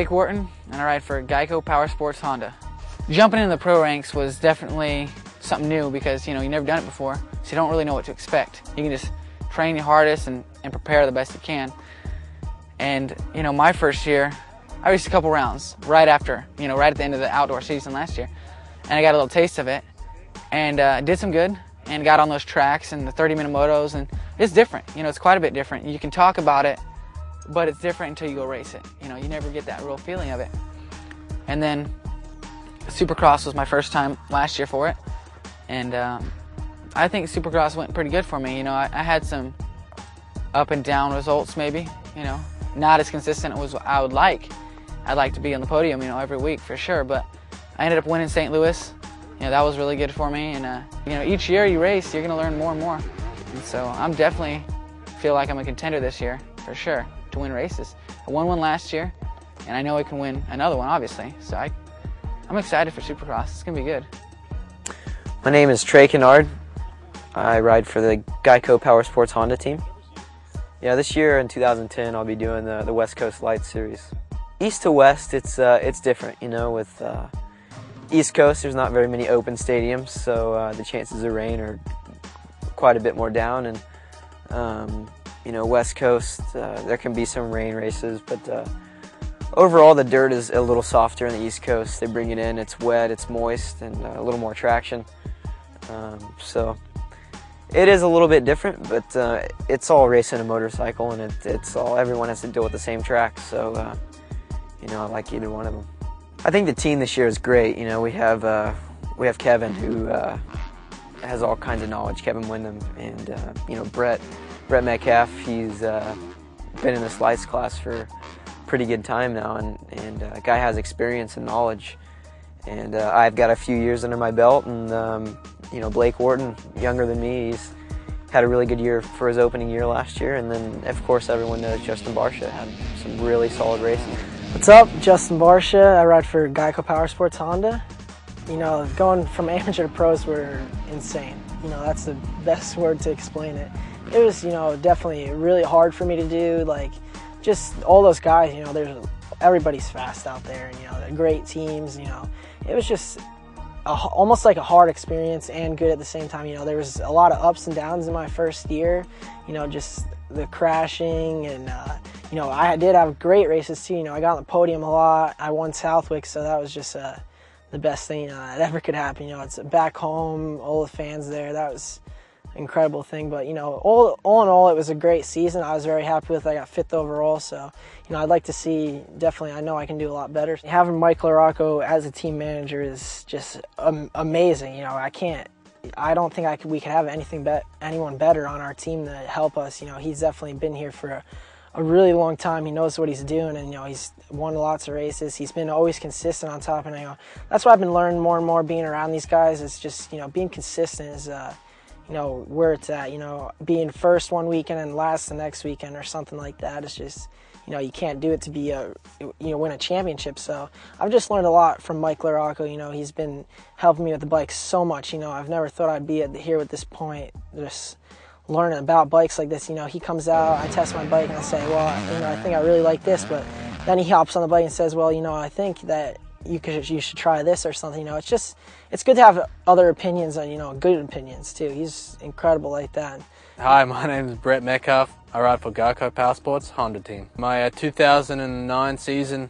Blake Wharton, and I ride for GEICO Powersports Honda. Jumping into the pro ranks was definitely something new because, you've never done it before, so you don't really know what to expect. You can just train your hardest and prepare the best you can. And, my first year, I raced a couple rounds right after, right at the end of the outdoor season last year. And I got a little taste of it and did some good and got on those tracks and the 30-minute motos, and it's different. It's quite a bit different. You can talk about it, but it's different until you go race it. You never get that real feeling of it. And then Supercross was my first time last year for it, and I think Supercross went pretty good for me. I had some up and down results maybe, not as consistent as I would like. I'd like to be on the podium, every week for sure, but I ended up winning St. Louis. That was really good for me, and each year you race, you're going to learn more and more. And so I'm definitely feel like I'm a contender this year, for sure, to win races. I won one last year, and I know I can win another one, obviously. So I'm excited for Supercross. It's going to be good. My name is Trey Canard. I ride for the GEICO Powersports Honda team. This year in 2010, I'll be doing the West Coast Lights Series. East to west, it's different. With East Coast, there's not very many open stadiums, so the chances of rain are quite a bit more down. And West Coast, there can be some rain races, but overall the dirt is a little softer on the East Coast. They bring it in, it's wet, it's moist, and a little more traction. So it is a little bit different, but it's all racing a motorcycle, and everyone has to deal with the same track. So I like either one of them. I think the team this year is great. We have Kevin, who has all kinds of knowledge, Kevin Windham, and Brett Metcalfe. He's been in this lights class for a pretty good time now, and a guy has experience and knowledge. And I've got a few years under my belt, and Blake Wharton, younger than me, he's had a really good year for his opening year last year. And then, of course, everyone knows Justin Barcia had some really solid races. What's up? Justin Barcia. I ride for GEICO Powersports Honda. Going from amateur to pros were insane. That's the best word to explain it. It was, definitely really hard for me to do. Just all those guys, everybody's fast out there, and, they're great teams, It was just almost like a hard experience and good at the same time. There was a lot of ups and downs in my first year, just the crashing, and I did have great races too. I got on the podium a lot. I won Southwick, so that was just the best thing that ever could happen. It's back home, all the fans there. That was an incredible thing. But all in all, it was a great season. I was very happy with it. I got 5th overall, so I'd like to see, definitely, I know I can do a lot better. Having Mike LaRocco as a team manager is just amazing. I don't think we could have anyone better on our team to help us. He's definitely been here for a really long time. He knows what he's doing, and he's won lots of races. He's been always consistent on top, and that's what I've been learning more and more being around these guys. Is just being consistent is where it's at. Being first one weekend and last the next weekend or something like that. It's just you can't do it to be win a championship. So I've just learned a lot from Mike LaRocco. He's been helping me with the bike so much. I've never thought I'd be here at this point, just learning about bikes like this. He comes out, I test my bike, and I say, well, I think I really like this, but then he hops on the bike and says, well, I think that you should try this or something. It's good to have other opinions and good opinions too. He's incredible like that. Hi, my name is Brett Metcalfe. I ride for GEICO Powersports Honda team. My 2009 season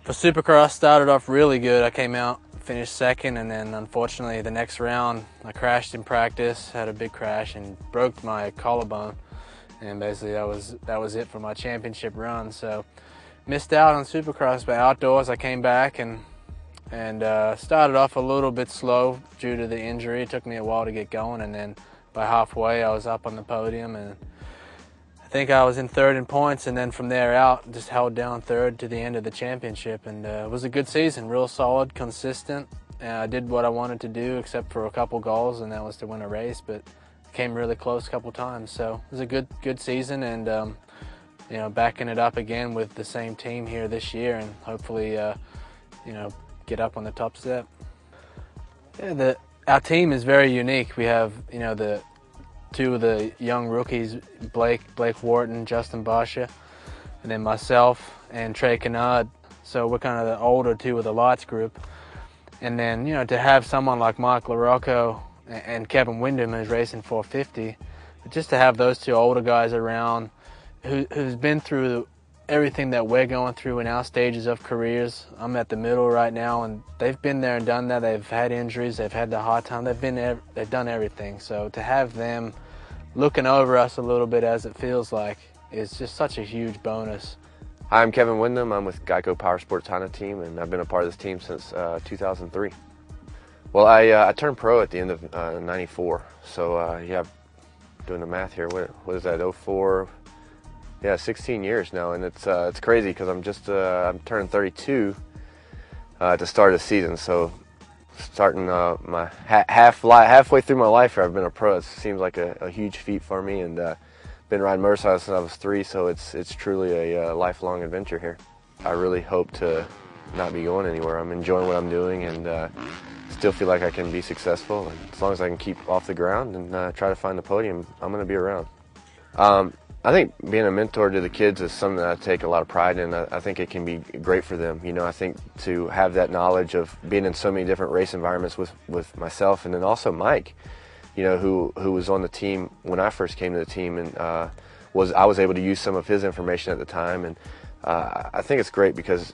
for Supercross started off really good. I came out, finished 2nd, and then unfortunately the next round I crashed in practice, had a big crash and broke my collarbone, and basically that was it for my championship run. So missed out on Supercross, but outdoors I came back and started off a little bit slow due to the injury. It took me a while to get going, and then by halfway I was up on the podium, and I think I was in 3rd in points, and then from there out just held down 3rd to the end of the championship. And it was a good season, real solid, consistent. I did what I wanted to do except for a couple goals, and that was to win a race, but came really close a couple times. So it was a good season, and backing it up again with the same team here this year, and hopefully get up on the top step. Our team is very unique. We have the 2 of the young rookies, Blake Wharton, Justin Barcia, and then myself and Trey Canard. So we're kind of the older two of the lights group. And then, you know, to have someone like Mike LaRocco and Kevin Windham who's racing 450, just to have those two older guys around who's been through everything that we're going through in our stages of careers. I'm at the middle right now, and they've been there and done that. They've had injuries, they've had the hard time, they've done everything. So to have them looking over us a little bit, as it feels like, is just such a huge bonus. Hi, I'm Kevin Windham. I'm with GEICO Powersports Honda team, and I've been a part of this team since 2003. Well, I turned pro at the end of '94, so yeah, doing the math here. What is that? 04? Yeah, 16 years now, and it's crazy because I'm turning 32 to start the season. So starting my halfway through my life here, I've been a pro. It seems like a huge feat for me, and been riding motorcycles since I was 3, so it's truly a lifelong adventure here. I really hope to not be going anywhere. I'm enjoying what I'm doing, and still feel like I can be successful. And as long as I can keep off the ground and try to find the podium, I'm going to be around. I think being a mentor to the kids is something that I take a lot of pride in. I think it can be great for them. You know, I think to have that knowledge of being in so many different race environments with myself, and then also Mike, you know, who was on the team when I first came to the team, and I was able to use some of his information at the time. And I think it's great because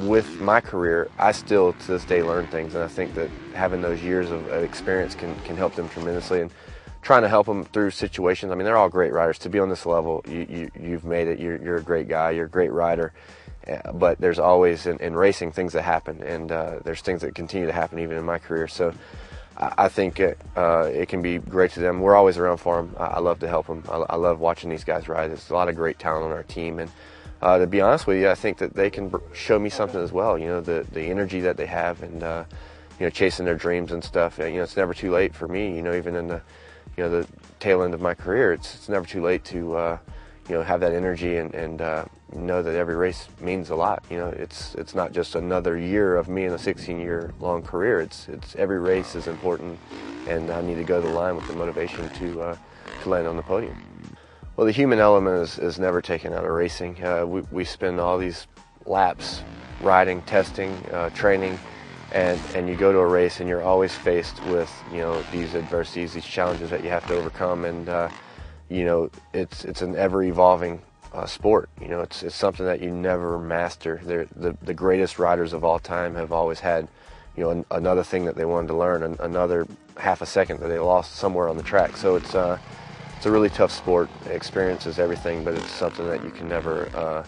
with my career, I still to this day learn things, and I think that having those years of experience can help them tremendously. And trying to help them through situations. I mean, they're all great riders. To be on this level, you've made it. You're a great guy. You're a great rider. But there's always in racing things that happen, and there's things that continue to happen even in my career. So I think it can be great to them. We're always around for them. I love to help them. I love watching these guys ride. There's a lot of great talent on our team, and to be honest with you, I think that they can show me something as well. You know, the energy that they have, and you know, chasing their dreams and stuff. You know, it's never too late for me. You know, even in the tail end of my career, it's never too late to you know, have that energy and know that every race means a lot. You know, it's not just another year of me in a 16-year long career. It's every race is important, and I need to go to the line with the motivation to land on the podium. Well, the human element is never taken out of racing. We spend all these laps riding, testing, training. And you go to a race, and you're always faced with, you know, these adversities, these challenges that you have to overcome, and you know, it's an ever-evolving sport. You know, it's something that you never master. The greatest riders of all time have always had, you know, another thing that they wanted to learn, another half a second that they lost somewhere on the track. So it's a really tough sport. Experience is everything, but it's something that you can never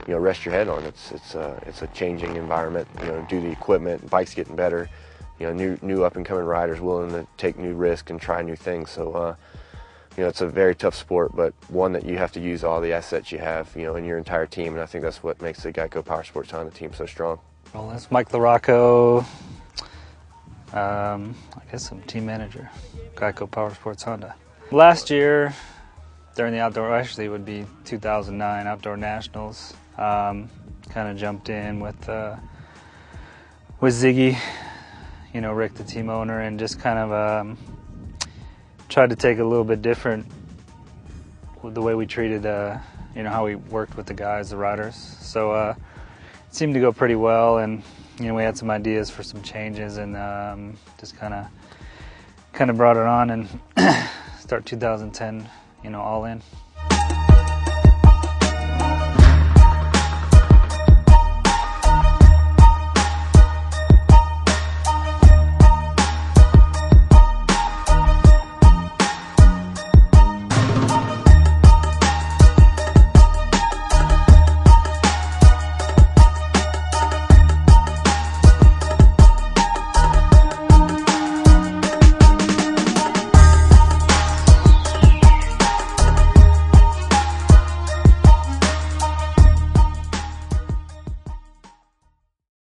you know, rest your head on. It's a changing environment. You know, due to the equipment, bikes getting better. You know, new up and coming riders willing to take new risks and try new things. So, you know, it's a very tough sport, but one that you have to use all the assets you have, you know, in your entire team. And I think that's what makes the GEICO Powersports Honda team so strong. Well, that's Mike LaRocco. I guess I'm team manager, GEICO Powersports Honda. Last year, during the outdoor, actually it would be 2009 Outdoor Nationals. Kind of jumped in with Ziggy, you know, Rick, the team owner, and just kind of tried to take a little bit different with the way we treated, you know, how we worked with the guys, the riders. So it seemed to go pretty well, and you know, we had some ideas for some changes, and just kind of brought it on and start 2010, you know, all in.